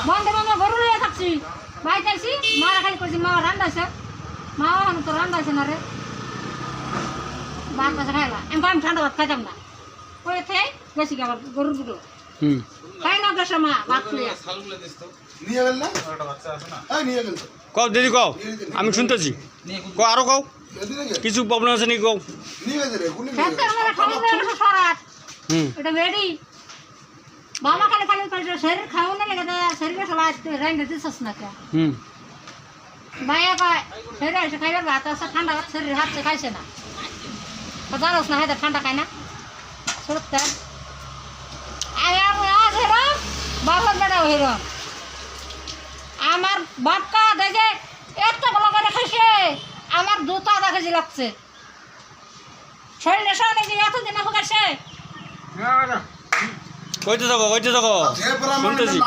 বন্ধে মামা গরু লইয়া থাকছি ভাই চাইছি মারা খালি করছি মা রান্নাছে মা তো রান্নাছে না রে ভাত পাশে খাইলা আমি ঠান্ডা ভাত খাইতাম না ওই থেকে গেছি আবার গরুর দুটো খাই না গেছে মা ভাত খুলিয়া নিয়ে গেল না নিয়ে গেল কও দিদি কও আমি শুনতেছি কও আরো কও কিছু প্রবলেম আছে নাকি কও নিয়ে গেছে রে কোনি খেতে আমরা খালি না সরাত এটা রেডি বাবা খালি খালি শরীর খাও না লাগে শরীরে সবাই রাইন দিছস না কে মায়া কয় শরীরে এসে খাইবার ভাত আছে ঠান্ডা ভাত শরীর হাত খাইছে না তো জানোস না হাতে ঠান্ডা খায় না সত্যি আয়ার আজ হেরো বাবার বেড়াও হেরো আমার বাপকা দেখে এত বড় করে খাইছে আমার দুটো আধা কেজি লাগছে শরীরে সব নাকি এতদিন হোক আসে কইতে থাকো শুনতেছি।